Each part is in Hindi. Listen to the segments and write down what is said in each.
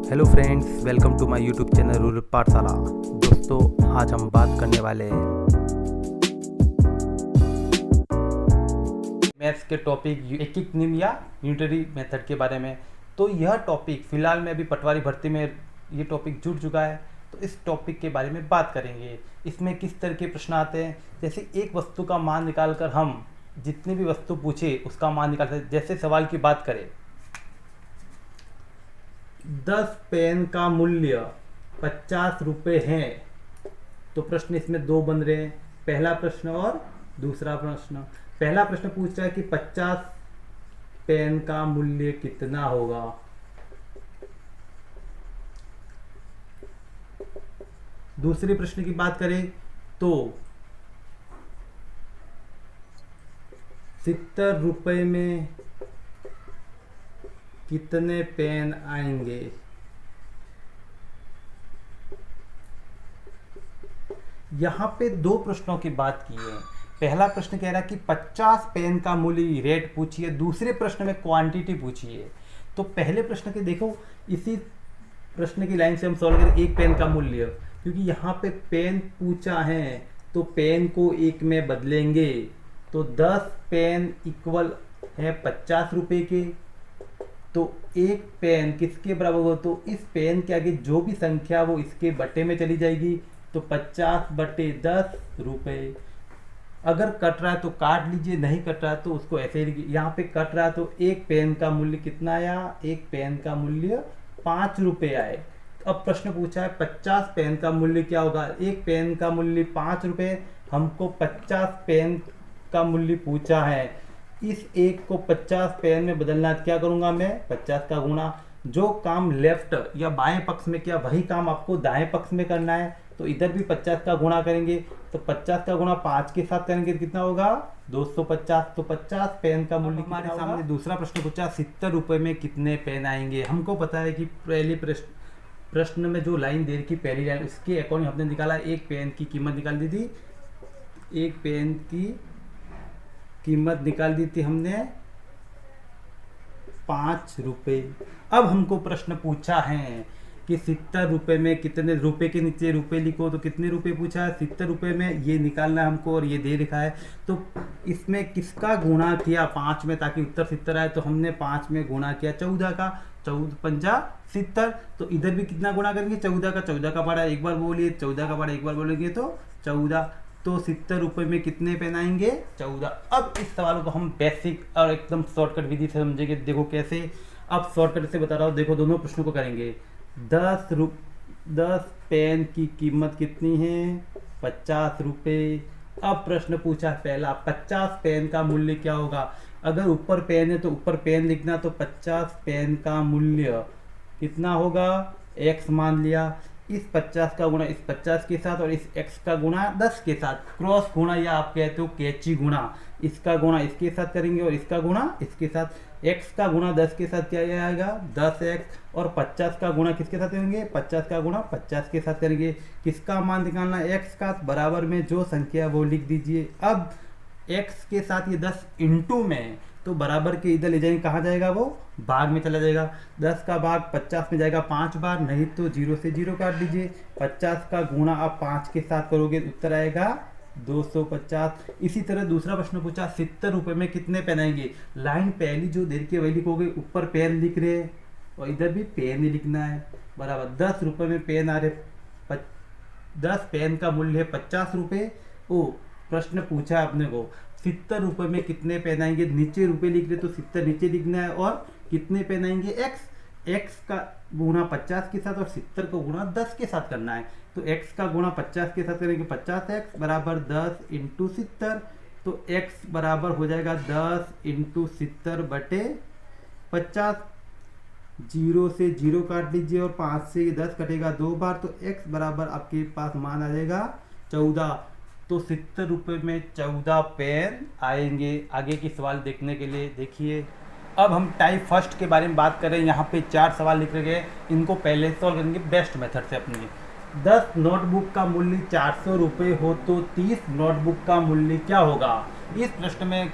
Hello friends, welcome to my YouTube channel rural Pathshala. दोस्तों, आज हम बात करने वाले हैं मैथ्स के टॉपिक एकीकृत नियम या यूनिटरी मेथड के बारे में। तो यह टॉपिक फिलहाल में अभी पटवारी भर्ती में ये टॉपिक जुड़ चुका है, तो इस टॉपिक के बारे में बात करेंगे। इसमें किस तरह के प्रश्न आते हैं, जैसे एक वस्तु का मान निकालकर हम जितनी भी वस्तु पूछे उसका मान निकाल सकते। जैसे सवाल की बात करें, 10 पेन का मूल्य 50 रुपये है, तो प्रश्न इसमें दो बन रहे हैं, पहला प्रश्न और दूसरा प्रश्न। पहला प्रश्न पूछ रहा है कि 50 पेन का मूल्य कितना होगा। दूसरे प्रश्न की बात करें तो 70 रुपये में कितने पेन आएंगे। यहां पे दो प्रश्नों की बात की है। पहला प्रश्न कह रहा है कि 50 पेन का मूल्य रेट पूछिए, दूसरे प्रश्न में क्वांटिटी पूछिए। तो पहले प्रश्न के देखो, इसी प्रश्न की लाइन से हम सॉल्व करें एक पेन का मूल्य, क्योंकि यहाँ पे पेन पूछा है तो पेन को एक में बदलेंगे। तो 10 पेन इक्वल है 50 रुपये के, तो एक पेन किसके बराबर होगा, तो इस पेन के आगे जो भी संख्या वो इसके बटे में चली जाएगी। तो 50 बटे 10 रुपये। अगर कट रहा है तो काट लीजिए, नहीं कट रहा है तो उसको ऐसे ही। यहाँ पे कट रहा है तो एक पेन का मूल्य कितना आया, एक पेन का मूल्य 5 रुपये आए। अब प्रश्न पूछा है 50 पेन का मूल्य क्या होगा। एक पेन का मूल्य 5 रुपये, हमको 50 पेन का मूल्य पूछा है। इस एक को 50 पेन में बदलना है, क्या करूंगा मैं, 50 का गुणा। जो काम लेफ्ट या बाएं पक्ष में किया वही काम आपको दाएं पक्ष में करना है, तो इधर भी 50 का गुणा करेंगे। तो 50 का गुणा 5 के साथ करेंगे तो कितना होगा, 250। तो 50 पेन का मूल्य हमारे सामने दूसरा प्रश्न पूछा 70 रुपये में कितने पेन आएंगे। हमको पता है कि पहले प्रश्न में जो लाइन दे रखी पहली लाइन, उसके अकॉर्डिंग हमने निकाला एक पेन की कीमत निकाल दी थी। एक पेन की कीमत निकाल दी थी हमने 5 रुपये। अब हमको प्रश्न पूछा है कि 70 रुपये में कितने, रुपये के नीचे रुपये लिखो तो कितने रुपये पूछा है, 70 रुपये में ये निकालना है हमको, और ये दे रखा है। तो इसमें किसका गुणा किया 5 में ताकि उत्तर 70 आए, तो हमने 5 में गुणा किया 14 का, 14 पंजा 70। तो इधर भी कितना गुणा करेंगे, 14 का पड़ा एक बार बोलिए, 14 का पड़ा एक बार बोलेंगे तो 14। तो 70 रुपये में कितने पेन आएंगे, 14। अब इस सवाल को हम बेसिक और एकदम शॉर्टकट विधि से समझेंगे। देखो कैसे, अब शॉर्टकट से बता रहा हूँ। देखो दोनों प्रश्नों को करेंगे। 10 पेन की कीमत कितनी है, 50 रुपये। अब प्रश्न पूछा पहला 50 पेन का मूल्य क्या होगा। अगर ऊपर पेन है तो ऊपर पेन लिखना, तो 50 पेन का मूल्य कितना होगा, x मान लिया। इस 50 का गुणा इस 50 के साथ और इस x का गुणा 10 के साथ, क्रॉस गुणा या आप कहते हो कैची गुणा। इसका गुणा इसके साथ करेंगे और इसका गुणा इसके साथ। x का गुणा 10 के साथ क्या आएगा, 10x, और 50 का गुणा किसके साथ करेंगे, 50 का गुणा 50 के साथ करेंगे। किसका मान निकालना है, x का। बराबर में जो संख्या वो लिख दीजिए। अब x के साथ ये 10 इंटू में, तो बराबर के इधर ले जाएंगे, कहाँ जाएगा वो, भाग में चला जाएगा। 10 का भाग 50 में जाएगा 5 बार, नहीं तो 0 से 0 काट दीजिए। 50 का गुणा आप 5 के साथ करोगे, उत्तर आएगा 250। इसी तरह दूसरा प्रश्न पूछा 70 रुपये में कितने पेन आएंगे। लाइन पहली जो दे के वही लिखोगे, ऊपर पेन लिख रहे हैं और इधर भी पेन ही लिखना है। बराबर 10 रुपये में पेन आ रहे, 10 पेन का मूल्य है 50 रुपये। ओ प्रश्न पूछा आपने को 70 रुपये में कितने पेन आएंगे। नीचे रुपये लिख रहे तो 70 नीचे लिखना है, और कितने पेन आएंगे, x का गुणा 50 के साथ और 70 का गुणा 10 के साथ करना है। तो x का गुणा 50 के साथ करेंगे, 50x बराबर 10 इंटू 70। तो x बराबर हो जाएगा 10 इंटू 70 बटे 50। 0 से 0 काट लीजिए और 5 से 10 कटेगा 2 बार, तो x बराबर आपके पास मान आ जाएगा 14। तो 70 रुपये में 14 पेन आएंगे। आगे की सवाल देखने के लिए देखिए। अब हम टाइप फर्स्ट के बारे में बात करें। यहाँ पे 4 सवाल लिख रखे हैं, इनको पहले सॉल्व करेंगे बेस्ट मेथड से अपनी। 10 नोटबुक का मूल्य 400 रुपये हो तो 30 नोटबुक का मूल्य क्या होगा। इस प्रश्न में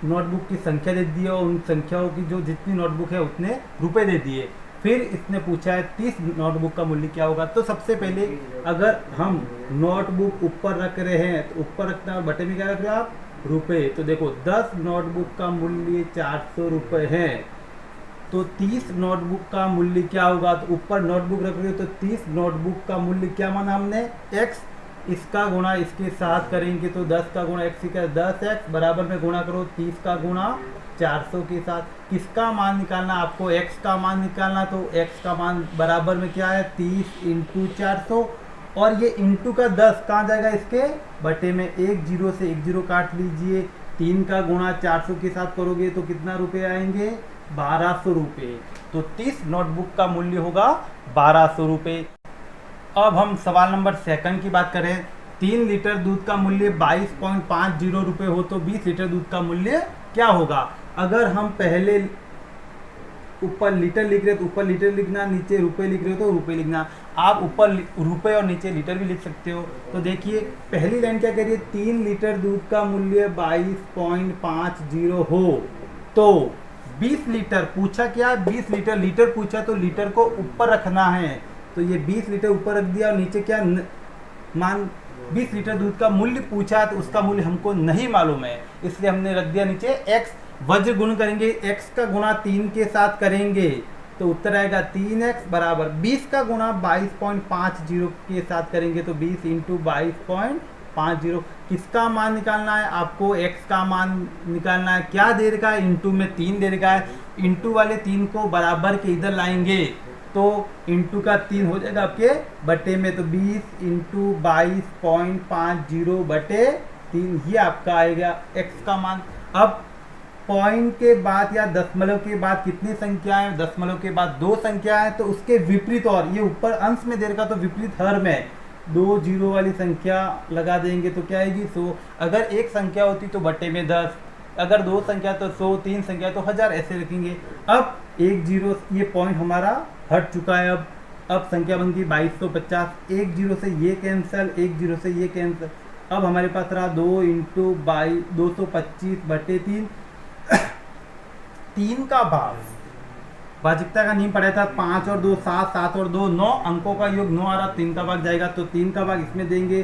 नोटबुक की संख्या दे दी है और उन संख्याओं की जो जितनी नोटबुक है उतने रुपए दे दिए। फिर इसने पूछा है 30 नोटबुक का मूल्य क्या होगा। तो सबसे पहले अगर हम नोटबुक ऊपर रख रहे हैं तो ऊपर रखना है, बटे में क्या रख रहे हो आप, रुपए। तो देखो 10 नोटबुक का मूल्य 400 रुपये है, तो 30 नोटबुक का मूल्य क्या होगा। तो ऊपर नोटबुक रख रहे हो तो 30 नोटबुक का मूल्य क्या माना हमने, x, इसका गुणा इसके साथ करेंगे तो 10 का गुणा x का 10x बराबर में गुणा करो 30 का गुणा 400 के साथ। किसका मान निकालना आपको, x का मान निकालना। तो x का मान बराबर में क्या है 30 इंटू 400, और ये इंटू का 10 कहाँ जाएगा, इसके बटे में। एक जीरो से एक जीरो काट लीजिए, 3 का गुणा 400 के साथ करोगे तो कितना रुपए आएंगे, 1200 रुपये। तो 30 नोटबुक का मूल्य होगा 1200 रुपये। अब हम सवाल नंबर 2 की बात करें। 3 लीटर दूध का मूल्य 22.50 रुपये हो तो 20 लीटर दूध का मूल्य क्या होगा। अगर हम पहले ऊपर लीटर लिख रहे तो ऊपर लीटर लिखना, नीचे रुपए लिख रहे हो तो रुपए लिखना। आप ऊपर रुपए और नीचे लीटर भी लिख सकते हो। तो देखिए पहली लाइन क्या कह रही है, 3 लीटर दूध का मूल्य 22.50 हो तो 20 लीटर पूछा, क्या 20 लीटर, लीटर पूछा तो लीटर को ऊपर रखना है। तो ये 20 लीटर ऊपर रख दिया और नीचे क्या मान 20 लीटर दूध का मूल्य पूछा तो उसका मूल्य हमको नहीं मालूम है, इसलिए हमने रख दिया नीचे x। वज्र गुण करेंगे, x का गुणा 3 के साथ करेंगे तो उत्तर आएगा 3x बराबर 20 का गुणा 22.50 के साथ करेंगे तो 20 इंटू 22.50। किसका मान निकालना है आपको, x का मान निकालना है। क्या दे रखा है, इंटू में 3 दे रखा है। इंटू वाले 3 को बराबर के इधर लाएंगे तो इंटू का 3 हो जाएगा आपके बटे में, तो 20 इंटू 22.50 बटे 3 ये आपका आएगा x का मान। अब पॉइंट के बाद या दशमलव के बाद कितनी संख्याएं, दशमलव के बाद 2 संख्याएं, तो उसके विपरीत, और ये ऊपर अंश में दे रखा तो विपरीत हर में 2 जीरो वाली संख्या लगा देंगे तो क्या आएगी 100। अगर एक संख्या होती तो बटे में 10, अगर 2 संख्या तो 100, 3 संख्या तो 1000 ऐसे रखेंगे। अब 1 जीरो, ये पॉइंट हमारा हट चुका है। अब संख्या बन गई 2250, 1 जीरो से ये कैंसिल, 1 जीरो से ये कैंसिल। अब हमारे पास रहा 2 इंटू 225 बटे 3। 3 का भाग, भाजिकता का नियम पढ़ा था, 5 और 2 7, 7 और 2 9, अंकों का योग 9 आ रहा, 3 का भाग जाएगा तो 3 का भाग इसमें देंगे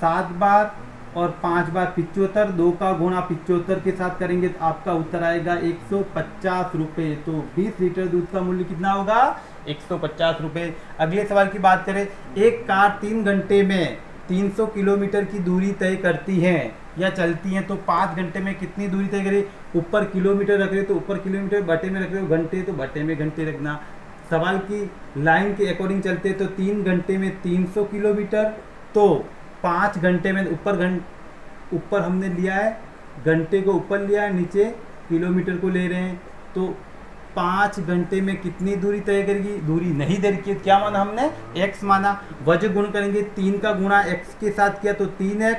7 बार और 5 बार 75, 2 का गुणा 75 के साथ करेंगे तो आपका उत्तर आएगा 150 रुपये। तो 20 लीटर दूध का मूल्य कितना होगा, 150 रुपये। अगले सवाल की बात करें, एक कार 3 घंटे में 300 किलोमीटर की दूरी तय करती है या चलती हैं तो 5 घंटे में कितनी दूरी तय करें। ऊपर किलोमीटर रख रहे हो तो ऊपर किलोमीटर, बटे में रख रहे हो घंटे तो बटे में घंटे रखना। सवाल की लाइन के अकॉर्डिंग चलते तो 3 घंटे में 300 किलोमीटर, तो 5 घंटे में ऊपर हमने लिया है, घंटे को ऊपर लिया है, नीचे किलोमीटर को ले रहे हैं, तो 5 घंटे में कितनी दूरी तय करेगी, दूरी नहीं दे रखी है, क्या माना हमने, x माना। वज्र गुण करेंगे, 3 का गुणा x के साथ किया तो 3x,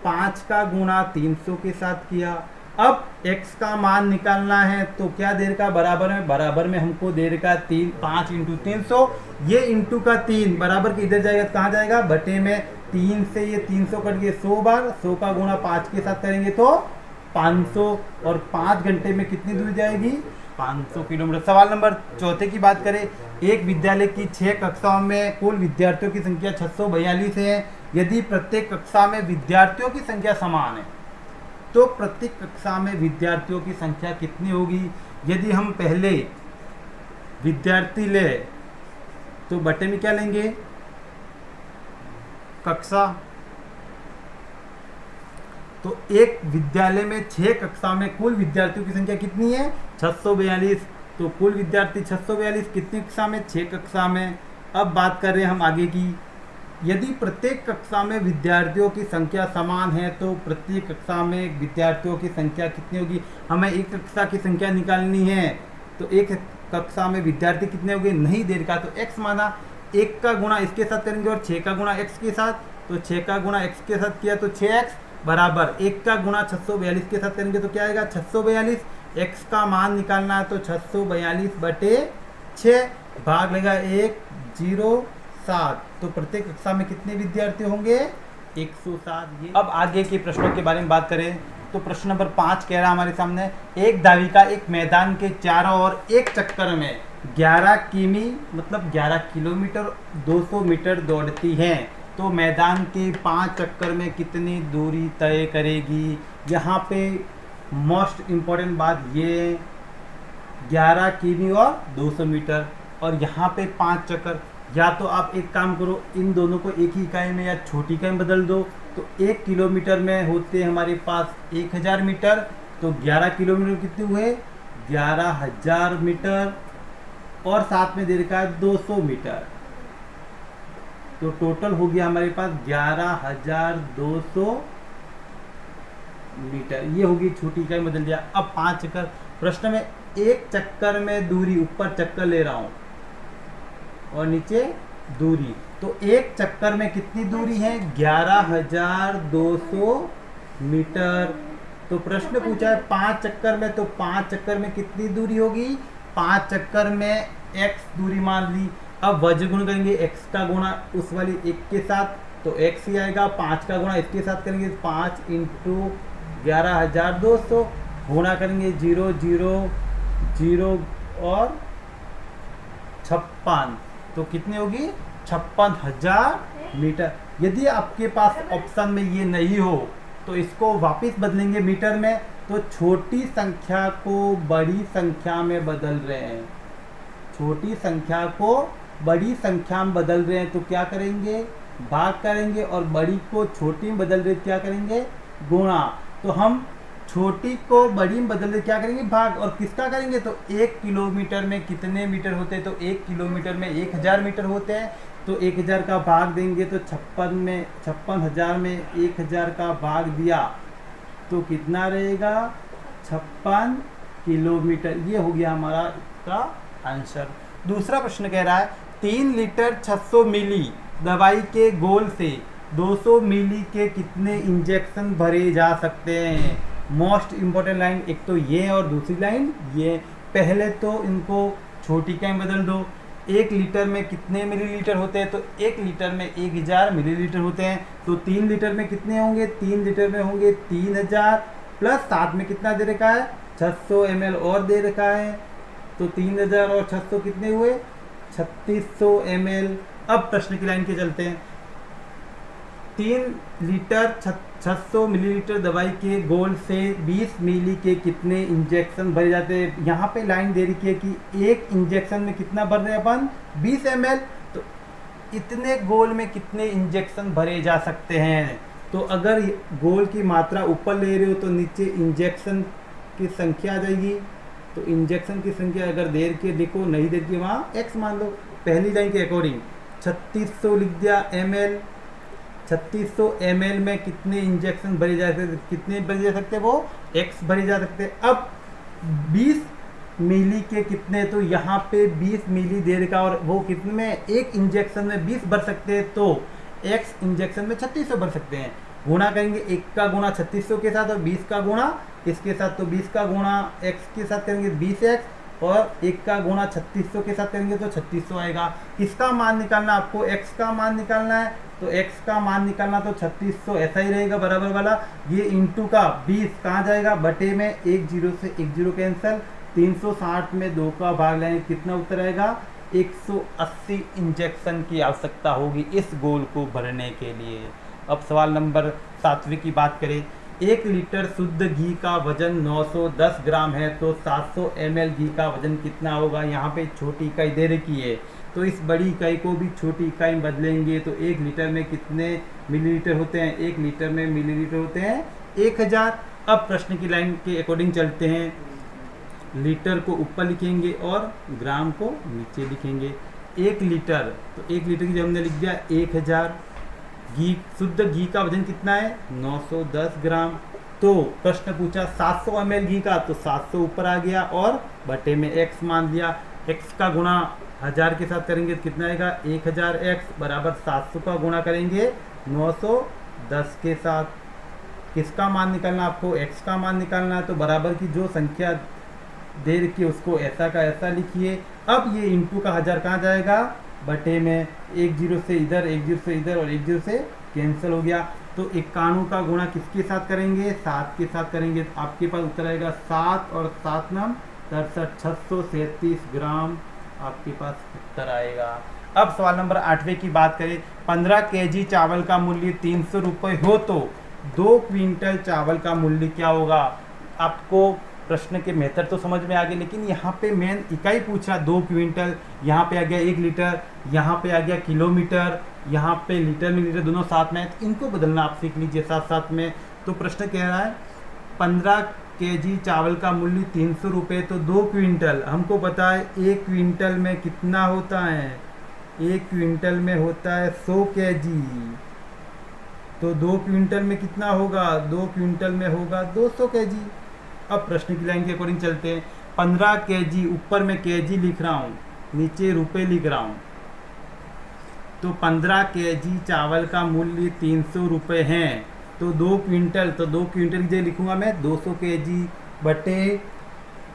5 का गुणा 300 के साथ किया। अब x का मान निकालना है तो क्या दे रखा, बराबर में हमको दे रखा 5 इंटू 300, ये इंटू का 3 बराबर के इधर जाएगा तो कहाँ जाएगा, बटे में। 3 से ये 300 कट गए 100 बार, 100 का गुणा 5 के साथ करेंगे तो 500, और 5 घंटे में कितनी दूरी जाएगी, 500 किलोमीटर। सवाल नंबर 4 की बात करें, एक विद्यालय की 6 कक्षाओं में कुल विद्यार्थियों की संख्या 642 है। यदि प्रत्येक कक्षा में विद्यार्थियों की संख्या समान है तो प्रत्येक कक्षा में विद्यार्थियों की संख्या कितनी होगी। यदि हम पहले विद्यार्थी ले तो बटे में क्या लेंगे, कक्षा। तो एक विद्यालय में 6 कक्षा में कुल विद्यार्थियों की संख्या कितनी है, 642। तो कुल विद्यार्थी 642 कितनी कक्षा में, 6 कक्षा में। अब बात कर रहे हैं हम आगे की, यदि प्रत्येक कक्षा में विद्यार्थियों की संख्या समान है तो प्रत्येक कक्षा में विद्यार्थियों की संख्या कितनी होगी। हमें एक कक्षा की संख्या निकालनी है तो एक कक्षा में विद्यार्थी कितने होंगे, नहीं दे रखा तो x माना। 1 का गुणा इसके साथ करेंगे और 6 का गुणा x के साथ, तो 6 का गुणा x के साथ किया तो 6x बराबर 1 का गुणा 642 के साथ करेंगे तो क्या आएगा, 642। x का मान निकालना है तो 642 बटे 6 भाग लेगा 107। तो प्रत्येक कक्षा में कितने विद्यार्थी होंगे, 107। अब आगे के प्रश्नों के बारे में बात करें तो प्रश्न नंबर 5 कह रहा है हमारे सामने, एक धाविका एक मैदान के चारों ओर एक चक्कर में 11 किमी मतलब 11 किलोमीटर 200 मीटर दौड़ती हैं, तो मैदान के 5 चक्कर में कितनी दूरी तय करेगी। यहाँ पे मोस्ट इम्पॉर्टेंट बात ये 11 किमी और 200 मीटर, और यहाँ पे 5 चक्कर। या तो आप एक काम करो, इन दोनों को एक ही इकाई में या छोटी इकाई में बदल दो, तो 1 किलोमीटर में होते हैं हमारे पास 1000 मीटर, तो 11 किलोमीटर कितने हुए 11,000 मीटर, और साथ में दे रखा है 200 मीटर, तो टोटल हो गया हमारे पास 11,200 मीटर। ये होगी छोटी इकाई बदल दिया। अब 5 चक्कर, प्रश्न में एक चक्कर में दूरी, ऊपर चक्कर ले रहा हूं और नीचे दूरी, तो एक चक्कर में कितनी दूरी है 11,200 मीटर। तो प्रश्न पूछा है 5 चक्कर में, तो 5 चक्कर में कितनी दूरी होगी, 5 चक्कर में x दूरी मान ली। अब वज्र गुण करेंगे, x का गुणा उस वाली 1 के साथ तो x ही आएगा, 5 का गुणा इसके साथ करेंगे 5 इंटू 11,200, गुणा करेंगे 0 0 0 और 56, तो कितनी होगी 56,000 मीटर। यदि आपके पास ऑप्शन में ये नहीं हो तो इसको वापस बदलेंगे मीटर में, तो छोटी संख्या को बड़ी संख्या में बदल रहे हैं, छोटी संख्या को बड़ी संख्या में बदल रहे हैं, तो क्या करेंगे भाग करेंगे, और बड़ी को छोटी में बदल रहे क्या करेंगे गुणा। तो हम छोटी को बड़ी में बदल रहे क्या करेंगे भाग, और किसका करेंगे, तो 1 किलोमीटर में कितने मीटर होते हैं, तो 1 किलोमीटर में 1000 मीटर होते हैं, तो 1000 का भाग देंगे, तो 56,000 में 1000 का भाग दिया तो कितना रहेगा 56 किलोमीटर। ये हो गया हमारा इसका आंसर। दूसरा प्रश्न कह रहा है 3 लीटर 600 मिली दवाई के गोल से 200 मिली के कितने इंजेक्शन भरे जा सकते हैं। मोस्ट इम्पोर्टेंट लाइन एक तो ये और दूसरी लाइन ये। पहले तो इनको छोटी का बदल दो, 1 लीटर में कितने मिलीलीटर होते हैं, तो 1 लीटर में 1000 मिलीलीटर होते हैं, तो 3 लीटर में कितने होंगे, 3 लीटर में होंगे 3000, प्लस साथ में कितना दे रखा है 600 ml और दे रखा है, तो 3000 और 600 कितने हुए 3600 ml। अब प्रश्न की लाइन के चलते हैं, 3 लीटर 600 मिलीलीटर दवाई के गोल से 20 मिली के कितने इंजेक्शन भरे जाते हैं। यहाँ पे लाइन दे रखी है कि एक इंजेक्शन में कितना भर रहे हैं अपन 20 ml, तो इतने गोल में कितने इंजेक्शन भरे जा सकते हैं। तो अगर गोल की मात्रा ऊपर ले रहे हो तो नीचे इंजेक्शन की संख्या आ जाएगी, तो इंजेक्शन की संख्या अगर देर के लिखो नहीं देर के वहाँ x मान लो। पहली लाइन के अकॉर्डिंग 3600 लिख दिया ml, 3600 ml में कितने इंजेक्शन भरे जा सकते, कितने भरे जा सकते वो x भरे जा सकते। अब 20 मिली के कितने, तो यहाँ पे 20 मिली दे रखा और वो कितने में एक इंजेक्शन में 20 भर सकते हैं, तो x इंजेक्शन में 3600 भर सकते हैं। गुणा करेंगे 1 का गुणा 3600 के साथ और 20 का गुणा इसके साथ, तो 20 का गुणा x के साथ करेंगे 20x और 1 का गुणा 3600 के साथ करेंगे तो 3600 आएगा। किसका मान निकालना, आपको x का मान निकालना है, तो x का मान निकालना तो 3600 ऐसा ही रहेगा बराबर वाला। ये इंटू का 20 कहाँ जाएगा बटे में, 1 0 से 1 0 कैंसिल, 360 में 2 का भाग लेंगे, कितना उत्तर आएगा 180 इंजेक्शन की आवश्यकता होगी इस गोल को भरने के लिए। अब सवाल नंबर 7 की बात करें, 1 लीटर शुद्ध घी का वजन 910 ग्राम है, तो 700 ml घी का वजन कितना होगा। यहाँ पे छोटी इकाई दे रखी है, तो इस बड़ी इकाई को भी छोटी इकाई में बदलेंगे, तो 1 लीटर में कितने मिलीलीटर होते हैं, 1 लीटर में मिलीलीटर होते हैं 1000। अब प्रश्न की लाइन के अकॉर्डिंग चलते हैं, लीटर को ऊपर लिखेंगे और ग्राम को नीचे लिखेंगे। 1 लीटर, तो 1 लीटर की जब हमने लिख दिया 1000, घी शुद्ध घी का वजन कितना है 910 ग्राम। तो प्रश्न पूछा 700 ml घी का, तो 700 ऊपर आ गया और बटे में x मान दिया, x का गुणा 1000 के साथ करेंगे तो कितना आएगा 1000x बराबर 700 का गुणा करेंगे 910 के साथ। किसका मान निकालना, आपको x का मान निकालना है, तो बराबर की जो संख्या दे रखी है उसको ऐसा का ऐसा लिखिए। अब ये इंटू का 1000 कहाँ जाएगा बटे में, 1 0 से इधर 1 0 से इधर और 1 0 से कैंसिल हो गया, तो 91 का गुणा किसके साथ करेंगे 7 के साथ करेंगे, तो आपके पास उत्तर आएगा 7 और 7 9 63 637 ग्राम आपके पास उत्तर आएगा। अब सवाल नंबर 8वें की बात करें, 15 केजी चावल का मूल्य 300 रुपये हो तो 2 क्विंटल चावल का मूल्य क्या होगा। आपको प्रश्न के मेथड तो समझ में आ गए, लेकिन यहाँ पे मेन इकाई पूछ रहा 2 क्विंटल, यहाँ पे आ गया 1 लीटर, यहाँ पे आ गया किलोमीटर, यहाँ पे लीटर में लीटर दोनों साथ में, तो इनको बदलना आप सीख लीजिए साथ साथ में। तो प्रश्न कह रहा है 15 केजी चावल का मूल्य 300 रुपये तो 2 क्विंटल, हमको पता है 1 क्विंटल में कितना होता है, 1 क्विंटल में होता है 100 केजी, तो 2 क्विंटल में कितना होगा, 2 क्विंटल में होगा 200 केजी। अब प्रश्न की लाइन के अकॉर्डिंग चलते हैं। 15 केजी, ऊपर में केजी लिख रहा हूँ, नीचे रुपए लिख रहा हूँ, तो 15 केजी चावल का मूल्य 300 रुपये हैं, तो 2 क्विंटल, तो 2 क्विंटल की जगह लिखूंगा मैं 200 केजी बटे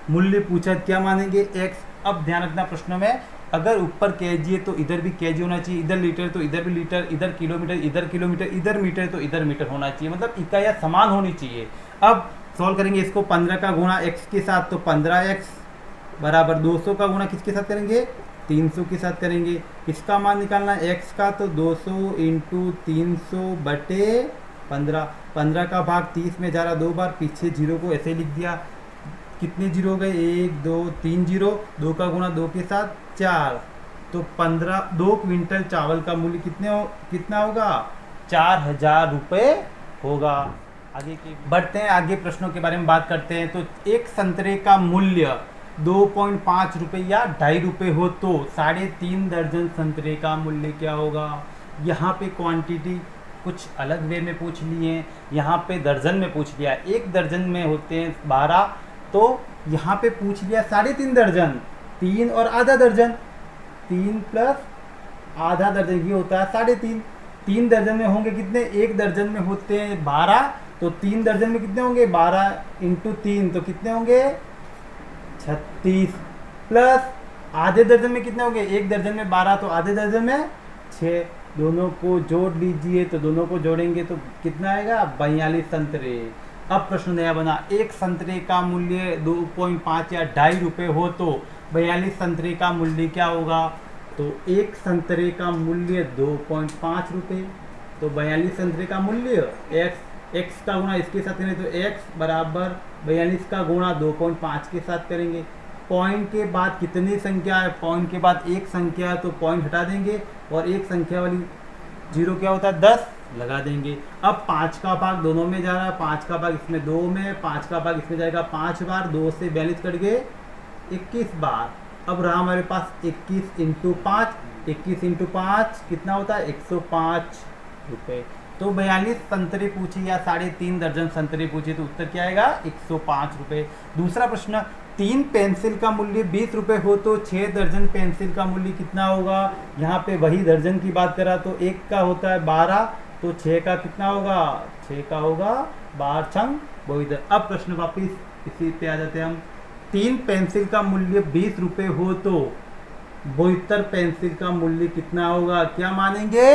मूल्य पूछा क्या मानेंगे एक्स। अब ध्यान रखना प्रश्नों में अगर ऊपर केजी है तो इधर भी केजी होना चाहिए, इधर लीटर तो इधर भी लीटर, इधर किलोमीटर, इधर किलोमीटर, इधर मीटर तो इधर मीटर होना चाहिए, मतलब इकाइयाँ समान होनी चाहिए। अब सॉल्व करेंगे इसको, 15 का गुणा x के साथ तो 15x बराबर 200 का गुणा किसके साथ करेंगे, 300 के साथ करेंगे। किसका मान निकालना है x का, तो 200 इंटू 300 बटे 15, 15 का भाग 30 में जा रहा 2 बार, पीछे जीरो को ऐसे लिख दिया। कितने जीरो हो गए, 1 2 3 जीरो, 2 का गुणा 2 के साथ 4, तो 2 क्विंटल चावल का मूल्य कितना होगा, 4000 रुपये होगा। आगे की बढ़ते हैं, आगे प्रश्नों के बारे में बात करते हैं। तो एक संतरे का मूल्य 2.5 रुपये या 2.5 रुपये हो तो 3.5 दर्जन संतरे का मूल्य क्या होगा। यहाँ पे क्वांटिटी कुछ अलग वे में पूछ लिए, यहाँ पे दर्जन में पूछ लिया। एक दर्जन में होते हैं 12, तो यहाँ पे पूछ लिया 3.5 दर्जन, 3 और आधा दर्जन, 3 प्लस आधा दर्जन ये होता है 3.5। 3 दर्जन में होंगे कितने, एक दर्जन में होते हैं 12, तो 3 दर्जन में कितने होंगे, 12 इंटू 3 तो कितने होंगे 36, प्लस आधे दर्जन में कितने होंगे, एक दर्जन में 12 तो आधे दर्जन में 6, दोनों को जोड़ लीजिए, तो दोनों को जोड़ेंगे तो कितना आएगा 42 संतरे। अब प्रश्न नया बना, एक संतरे का मूल्य 2.5 या 2.5 रुपये हो तो 42 संतरे का मूल्य क्या होगा। तो एक संतरे का मूल्य 2.5 रुपये, तो 42 संतरे का मूल्य x का गुणा इसके साथ करेंगे तो x बराबर 42 का गुणा 2.5 के साथ करेंगे। पॉइंट के बाद कितनी संख्या है, पॉइंट के बाद एक संख्या है तो पॉइंट हटा देंगे, और एक संख्या वाली जीरो क्या होता है 10 लगा देंगे। अब 5 का भाग दोनों में जा रहा है, 5 का भाग इसमें 2 में, 5 का भाग इसमें जाएगा 5 बार, 2 से 42 कट गए 21 बार। अब रहा हमारे पास 21 इंटू 5, 21 इंटू 5 कितना होता है 105 रुपये। तो 42 संतरे पूछे या 3.5 दर्जन संतरे पूछे तो उत्तर क्या आएगा 105 रुपये। दूसरा प्रश्न, 3 पेंसिल का मूल्य 20 रुपये हो तो 6 दर्जन पेंसिल का मूल्य कितना होगा। यहाँ पे वही दर्जन की बात करा तो एक का होता है 12, तो 6 का कितना होगा, 6 का होगा 12 छंग 72। अब प्रश्न वापिस इसी पे आ जाते हैं हम। 3 पेंसिल का मूल्य 20 रुपये हो तो 72 पेंसिल का मूल्य कितना होगा, क्या मानेंगे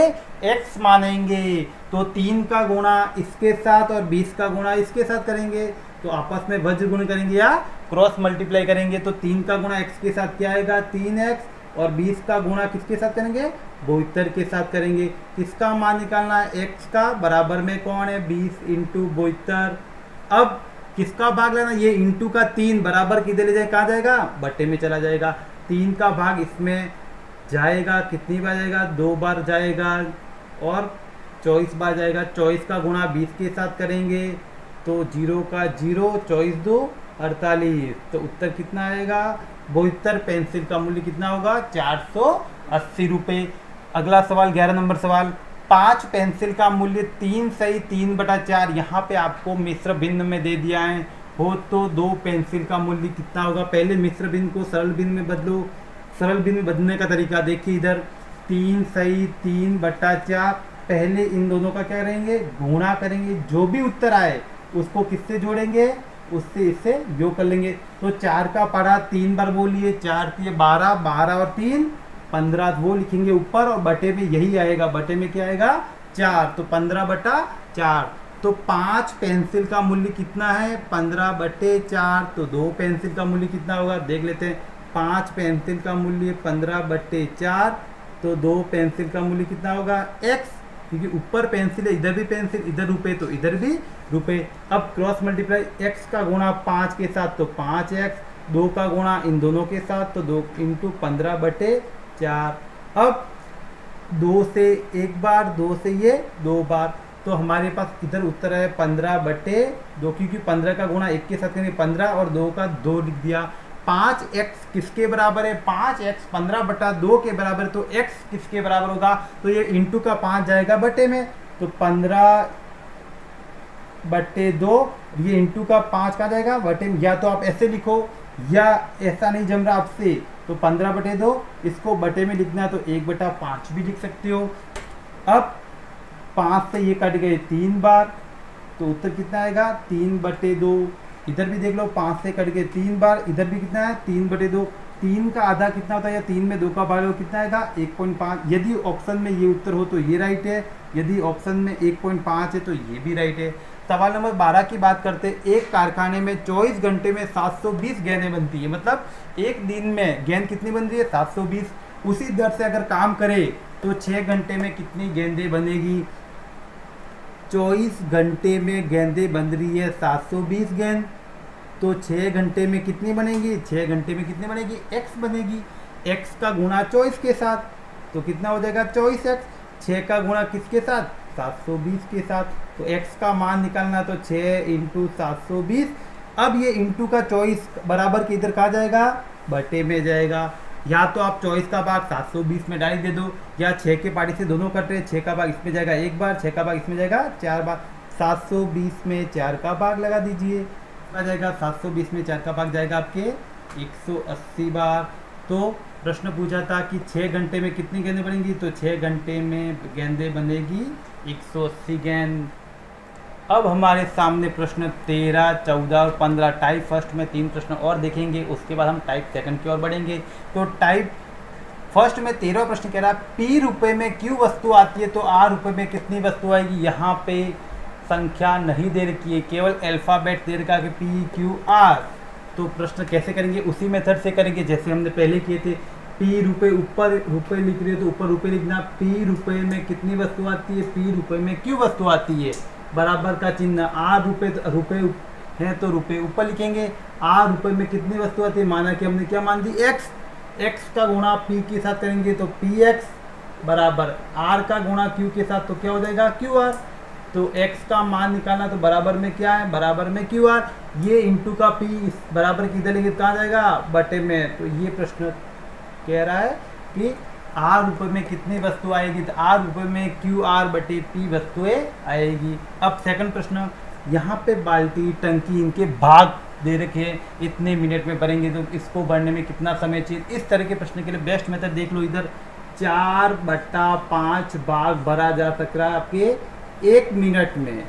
x मानेंगे। तो 3 का गुणा इसके साथ और 20 का गुणा इसके साथ करेंगे, तो आपस में वज्र गुण करेंगे या क्रॉस मल्टीप्लाई करेंगे। तो 3 का गुणा x के साथ क्या आएगा 3x, और 20 का गुणा किसके साथ करेंगे 72 के साथ करेंगे। किसका मान निकालना है, x का, बराबर में कौन है 20 इंटू 72। अब किसका भाग लेना, ये इंटू का 3 बराबर किधर ले जाए, कहाँ जाएगा बट्टे में चला जाएगा। 3 का भाग इसमें जाएगा, कितनी बार जाएगा 2 बार जाएगा, और 24 बार जाएगा। 24 का गुणा 20 के साथ करेंगे तो 0 का 0, 24 2 48, तो उत्तर कितना आएगा 72 पेंसिल का मूल्य कितना होगा 480 रुपये। अगला सवाल 11 नंबर सवाल, 5 पेंसिल का मूल्य 3 सही 3/4, यहाँ पे आपको मिश्र भिन्न में दे दिया है हो तो 2 पेंसिल का मूल्य कितना होगा। पहले मिश्र भिन्न को सरल भिन्न में बदलो। सरल भिन्न में बदलने का तरीका देखिए, इधर 3 सही 3/4, पहले इन दोनों का क्या करेंगे गुणा करेंगे, जो भी उत्तर आए उसको किससे जोड़ेंगे, उससे इससे योग कर लेंगे। तो 4 का पढ़ा 3 बार बोलिए, 4 3 12, 12 और 3 15, वो लिखेंगे ऊपर, और बटे में यही आएगा, बटे में क्या आएगा 4, तो 15/4। तो 5 पेंसिल का मूल्य कितना है 15/4, तो 2 पेंसिल का मूल्य कितना होगा देख लेते हैं। 5 पेंसिल का मूल्य 15/4, तो 2 पेंसिल का मूल्य कितना होगा x, क्योंकि ऊपर पेंसिल है, इधर भी पेंसिल, इधर रुपए तो इधर भी रुपए। अब क्रॉस मल्टीप्लाई x का गुणा 5 के साथ तो 5x, 2 का गुणा इन दोनों के साथ तो 2 × 15/4। अब 2 से एक बार, 2 से ये 2 बार, तो हमारे पास इधर उत्तर है 15/2, क्योंकि 15 का गुणा 1 के साथ करेंगे 15 और 2 का 2 लिख दिया। 5x किसके बराबर है, 5x 15/2 के बराबर, तो x किसके बराबर होगा, तो ये इंटू का 5 जाएगा बटे में, तो 15/2, ये इंटू का 5 कहाँ जाएगा बटे में। या तो आप ऐसे लिखो या ऐसा नहीं जम रहा आपसे, तो 15/2 इसको बटे में लिखना है तो 1/5 भी लिख सकते हो। अब 5 से ये कट गए 3 बार, तो उत्तर कितना आएगा 3/2। इधर भी देख लो 5 से कट गए 3 बार, इधर भी कितना है 3/2। 3 का आधा कितना होता है, या 3 में 2 का भाग कितना आएगा 1.5। यदि ऑप्शन में ये उत्तर हो तो ये राइट है, यदि ऑप्शन में 1.5 है तो ये भी राइट है। सवाल नंबर 12 की बात करते हैं। एक कारखाने में 24 घंटे में 720 गेंदें बनती है, मतलब एक दिन में गेंद कितनी बन रही है 720। उसी दर से अगर काम करे तो 6 घंटे में कितनी गेंदें बनेगी। 24 घंटे में गेंदें बन रही है 720 गेंद, तो 6 घंटे में कितनी बनेगी, 6 घंटे में कितनी बनेगी x बनेगी। x का गुणा 24 के साथ तो कितना हो जाएगा 24x। 6 का गुणा किसके साथ 720 के साथ, तो x का मान निकालना तो 6 × 720। अब ये इंटू का 24 बराबर के इधर कहा जाएगा बटे में जाएगा। या तो आप 24 का भाग 720 में डायरेक्ट दे दो, या 6 के पार्टी से दोनों कट रहे, 6 का भाग इसमें जाएगा एक बार, 6 का भाग इसमें जाएगा 4 बार। 720 में 4 का भाग लगा दीजिए, आ जाएगा 720 में 4 का भाग जाएगा आपके 180 बार। तो प्रश्न पूछा था कि 6 घंटे में कितनी गेंदें बनेंगी, तो 6 घंटे में गेंदें बनेगी 180 गेंद। अब हमारे सामने प्रश्न 13, 14 और 15 टाइप फर्स्ट में 3 प्रश्न और देखेंगे, उसके बाद हम टाइप सेकंड की ओर बढ़ेंगे। तो टाइप फर्स्ट में 13 प्रश्न कह रहा है p रुपए में q वस्तु आती है तो r रुपए में कितनी वस्तु आएगी। यहाँ पे संख्या नहीं दे रखी है, केवल अल्फाबेट दे रखा है p q r। तो प्रश्न कैसे करेंगे, उसी मेथड से करेंगे जैसे हमने पहले किए थे। p रुपए, ऊपर रुपए लिख रहे हो तो ऊपर रुपए लिखना। p रुपए में कितनी वस्तु आती है, p रुपए में q वस्तु आती है, बराबर का चिन्ह। r रुपए हैं तो रुपए ऊपर लिखेंगे। r रुपए में कितनी वस्तु आती है, माना कि हमने क्या मान दी x का गुणा p के साथ करेंगे तो px बराबर r का गुणा q के साथ तो क्या हो जाएगा qr। तो x का मान निकालना तो बराबर में क्या है, बराबर में qr। ये इंटू का p इस बराबर की इधर लेके कहाँ जाएगा बटे में। तो ये प्रश्न कह रहा है कि r रुपए में कितनी वस्तु आएगी, तो r रुपए में qr/p वस्तुएं आएगी। अब सेकंड प्रश्न, यहाँ पे बाल्टी टंकी इनके भाग दे रखे हैं, इतने मिनट में भरेंगे तो इसको भरने में कितना समय चाहिए। इस तरह के प्रश्न के लिए बेस्ट मेथड देख लो, इधर 4/5 भाग भरा जा सक रहा है आपके 1 मिनट में।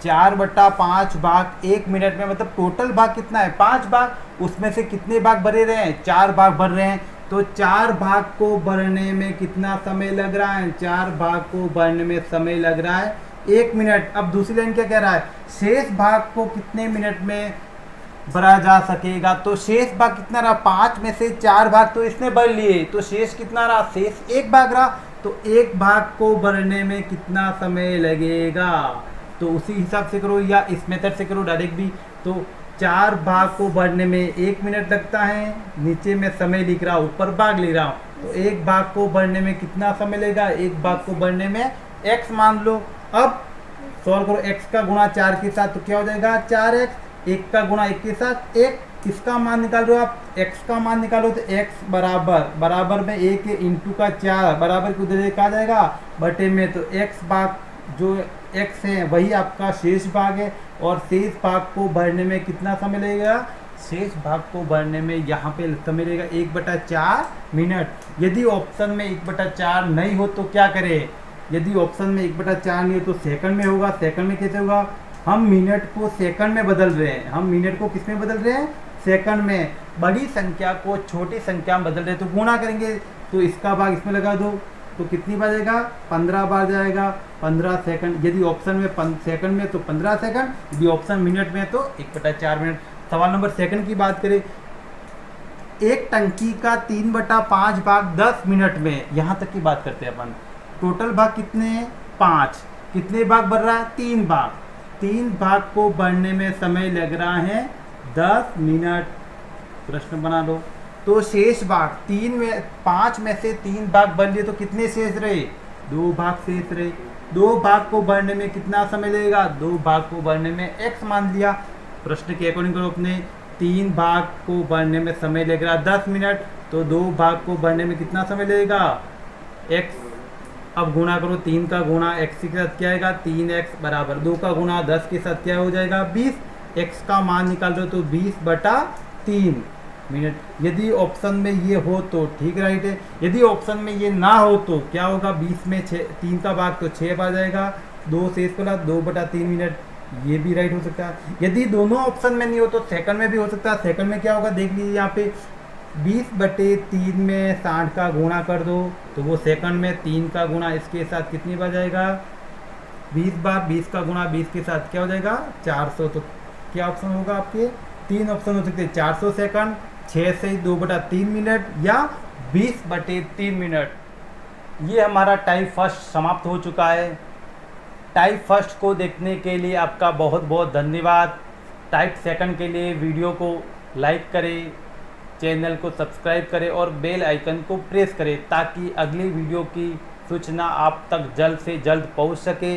4/5 भाग 1 मिनट में, मतलब टोटल भाग कितना है 5 भाग, उसमें से कितने भाग भरे रहे हैं 4 भाग भर रहे हैं। तो 4 भाग को भरने में कितना समय लग रहा है, 4 भाग को भरने में समय लग रहा है 1 मिनट। अब दूसरी लाइन क्या कह रहा है, शेष भाग को कितने मिनट में भरा जा सकेगा। तो शेष भाग कितना रहा, 5 में से 4 भाग तो इसने भर लिए, तो शेष कितना रहा, शेष 1 भाग रहा। तो 1 भाग को भरने में कितना समय लगेगा, तो उसी हिसाब से करो या इस मेथड से करो डायरेक्ट भी। तो 4 भाग को भरने में 1 मिनट लगता है, नीचे में समय लिख रहा हूँ, ऊपर भाग लिख रहा हूँ। तो 1 भाग को भरने में कितना समय लगेगा, 1 भाग को भरने में x मान लो। अब सॉल्व करो, x का गुणा 4 के साथ तो क्या हो जाएगा 4x, 1 का गुणा 1 के साथ 1। किसका मान निकाल रहे हो आप, x का मान निकालो तो x बराबर में 1 इंटू का 4 बराबर को उधर कहा जाएगा बटे में। तो x भाग जो x है वही आपका शेष भाग है, और शेष भाग को भरने में कितना समय लगेगा, शेष भाग को भरने में यहाँ पे समय लगेगा 1/4 मिनट। यदि ऑप्शन में 1/4 नहीं हो तो क्या करें, यदि ऑप्शन में 1/4 नहीं हो तो सेकंड में होगा। सेकंड में कैसे होगा, हम मिनट को सेकंड में बदल रहे हैं, हम मिनट को किस में बदल रहे हैं सेकंड में। बड़ी संख्या को छोटी संख्या में बदल रहे हैं तो गुणा करेंगे, तो इसका भाग इसमें लगा दो तो कितनी बार जाएगा 15 बार जाएगा, 15 सेकंड। यदि ऑप्शन में सेकंड में तो 15 सेकंड, यदि ऑप्शन मिनट में तो 1/4 मिनट। सवाल नंबर सेकंड की बात करें, एक टंकी का 3/5 भाग 10 मिनट में, यहाँ तक की बात करते हैं अपन। टोटल भाग कितने हैं? 5। कितने भाग बढ़ रहा है? 3 भाग। 3 भाग को बढ़ने में समय लग रहा है 10 मिनट। प्रश्न बना लो। तो शेष भाग 5 में से 3 भाग बढ़ लिए तो कितने शेष रहे? 2 भाग शेष रहे। 2 भाग को बढ़ने में कितना समय लगेगा? 2 भाग को बढ़ने में x मान लिया। प्रश्न के अकॉर्डिंग करो अपने। 3 भाग को बढ़ने में समय लगेगा 10 मिनट, तो 2 भाग को बढ़ने में कितना समय लगेगा? x। अब गुणा करो, 3 का गुणा x के साथ क्या आएगा? 3x बराबर 2 का गुणा 10 के साथ क्या हो जाएगा? 20। x का मान निकाल दो तो 20/3 मिनट। यदि ऑप्शन में ये हो तो ठीक राइट है, यदि ऑप्शन में ये ना हो तो क्या होगा? 20 में 3 का भाग तो 6 आ जाएगा, 2 शेष बला 2/3 मिनट। ये भी राइट हो सकता है। यदि दोनों ऑप्शन में नहीं हो तो सेकंड में भी हो सकता है। सेकंड में क्या होगा देख लीजिए, यहाँ पे 20/3 में 60 का गुणा कर दो तो वो सेकंड में 3 का गुणा इसके साथ कितनी बार जाएगा? 20 बार। 20 का गुणा 20 के साथ क्या हो जाएगा? 400। तो क्या ऑप्शन होगा आपके? 3 ऑप्शन हो सकते हैं, 400 सेकंड, 6 से 2/3 मिनट या 20/3 मिनट। ये हमारा टाइप फर्स्ट समाप्त हो चुका है। टाइप फर्स्ट को देखने के लिए आपका बहुत बहुत धन्यवाद। टाइप सेकंड के लिए वीडियो को लाइक करें, चैनल को सब्सक्राइब करें और बेल आइकन को प्रेस करें ताकि अगली वीडियो की सूचना आप तक जल्द से जल्द पहुंच सके।